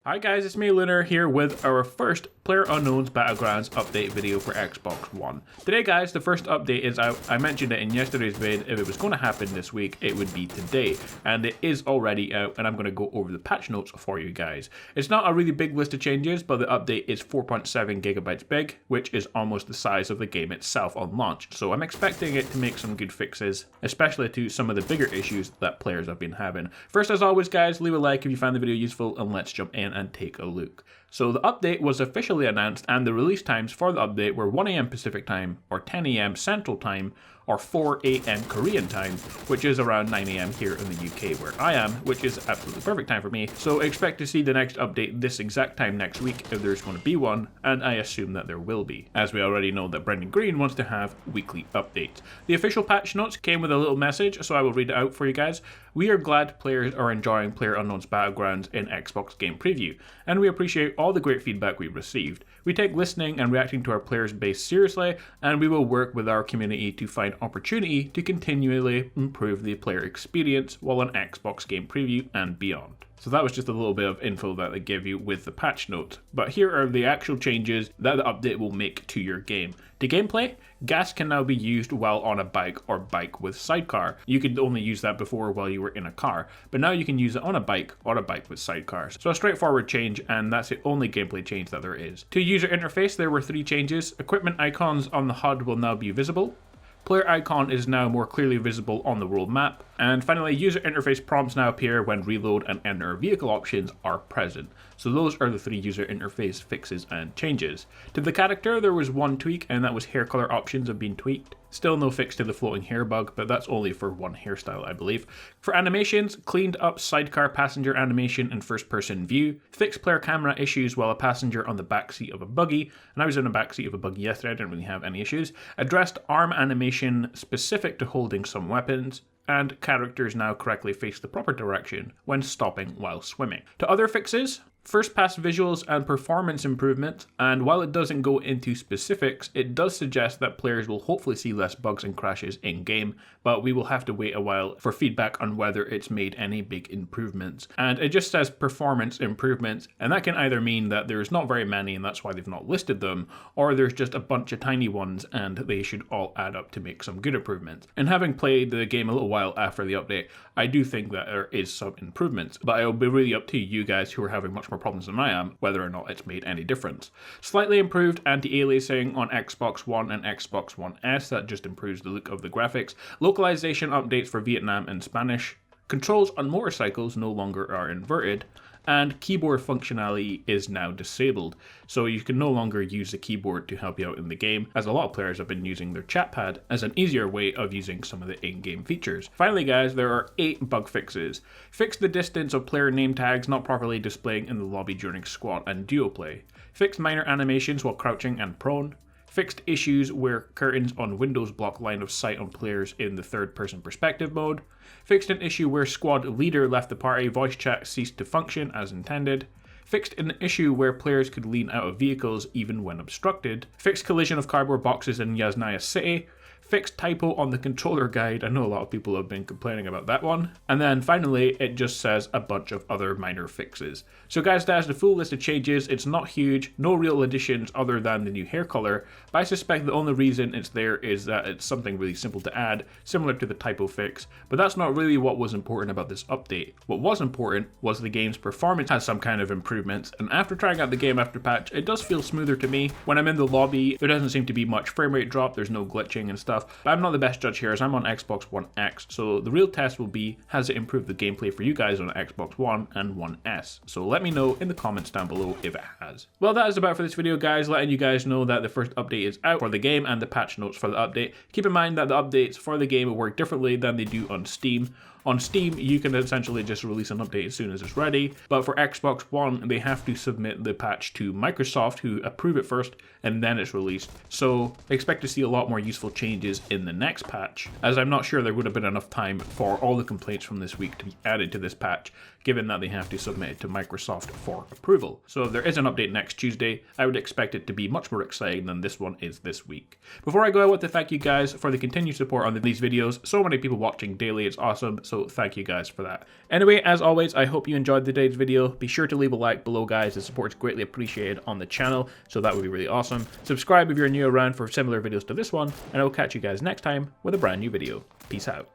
Hi guys, it's me Lunar here with our first PlayerUnknown's Battlegrounds update video for Xbox One. Today guys, the first update is out. I mentioned it in yesterday's vid. If it was going to happen this week, it would be today. And it is already out and I'm going to go over the patch notes for you guys. It's not a really big list of changes, but the update is 4.7 gigabytes big, which is almost the size of the game itself on launch. So I'm expecting it to make some good fixes, especially to some of the bigger issues that players have been having. First, as always guys, leave a like if you found the video useful and let's jump in and take a look. So the update was officially announced and the release times for the update were 1 AM Pacific time or 10 AM Central time or 4 AM Korean time, which is around 9 AM here in the UK where I am, which is absolutely perfect time for me. So expect to see the next update this exact time next week if there's going to be one, and I assume that there will be, as we already know that Brendan Green wants to have weekly updates. The official patch notes came with a little message, so I will read it out for you guys. We are glad players are enjoying PlayerUnknown's Battlegrounds in Xbox Game Preview, and we appreciate all the great feedback we've received. We take listening and reacting to our players' base seriously, and we will work with our community to find opportunity to continually improve the player experience while on Xbox Game Preview and beyond. So that was just a little bit of info that they give you with the patch note. But here are the actual changes that the update will make to your game. To gameplay, gas can now be used while on a bike or bike with sidecar. You could only use that before while you were in a car, but now you can use it on a bike or a bike with sidecars. So a straightforward change, and that's the only gameplay change that there is. To user interface, there were 3 changes. Equipment icons on the HUD will now be visible. Player icon is now more clearly visible on the world map. And finally, user interface prompts now appear when reload and enter vehicle options are present. So those are the 3 user interface fixes and changes. To the character, there was 1 tweak, and that was hair color options have been tweaked. Still no fix to the floating hair bug, but that's only for 1 hairstyle, I believe. For animations, cleaned up sidecar passenger animation in first person view, fixed player camera issues while a passenger on the backseat of a buggy, and I was in the backseat of a buggy yesterday, I didn't really have any issues, addressed arm animation specific to holding some weapons, and characters now correctly face the proper direction when stopping while swimming. To other fixes, first pass visuals and performance improvement, and while it doesn't go into specifics, it does suggest that players will hopefully see less bugs and crashes in game, but we will have to wait a while for feedback on whether it's made any big improvements. And it just says performance improvements, and that can either mean that there's not very many and that's why they've not listed them, or there's just a bunch of tiny ones and they should all add up to make some good improvements. And having played the game a little while after the update, I do think that there is some improvements, but it'll be really up to you guys who are having much more problems than I am, whether or not it's made any difference. Slightly improved anti-aliasing on Xbox One and Xbox One S, that just improves the look of the graphics. Localization updates for Vietnam and Spanish. Controls on motorcycles no longer are inverted. And keyboard functionality is now disabled, so you can no longer use the keyboard to help you out in the game, as a lot of players have been using their chat pad as an easier way of using some of the in-game features. Finally guys, there are 8 bug fixes. Fix the distance of player name tags not properly displaying in the lobby during squad and duo play. Fixed minor animations while crouching and prone. Fixed issues where curtains on windows block line of sight on players in the third-person perspective mode. Fixed an issue where squad leader left the party, voice chat ceased to function as intended. Fixed an issue where players could lean out of vehicles even when obstructed. Fixed collision of cardboard boxes in Yasnaya City. Fixed typo on the controller guide. I know a lot of people have been complaining about that one. And then finally, it just says a bunch of other minor fixes. So guys, that's the full list of changes. It's not huge, no real additions other than the new hair color, but I suspect the only reason it's there is that it's something really simple to add, similar to the typo fix, but that's not really what was important about this update. What was important was the game's performance has some kind of improvements, and after trying out the game after patch, it does feel smoother to me. When I'm in the lobby, there doesn't seem to be much frame rate drop, there's no glitching and stuff. But I'm not the best judge here as I'm on Xbox One X, so the real test will be, has it improved the gameplay for you guys on Xbox One and One S? So let me know in the comments down below if it has. Well, that is about for this video guys, letting you guys know that the first update is out for the game and the patch notes for the update. Keep in mind that the updates for the game will work differently than they do on Steam. On Steam, you can essentially just release an update as soon as it's ready, but for Xbox One, they have to submit the patch to Microsoft, who approve it first, and then it's released. So expect to see a lot more useful changes in the next patch, as I'm not sure there would have been enough time for all the complaints from this week to be added to this patch, given that they have to submit it to Microsoft for approval. So if there is an update next Tuesday, I would expect it to be much more exciting than this one is this week. Before I go, I want to thank you guys for the continued support on these videos. So many people watching daily, it's awesome. So So thank you guys for that. Anyway, as always, I hope you enjoyed today's video. Be sure to leave a like below, guys. The support is greatly appreciated on the channel, so that would be really awesome. Subscribe if you're new around for similar videos to this one, and I will catch you guys next time with a brand new video. Peace out.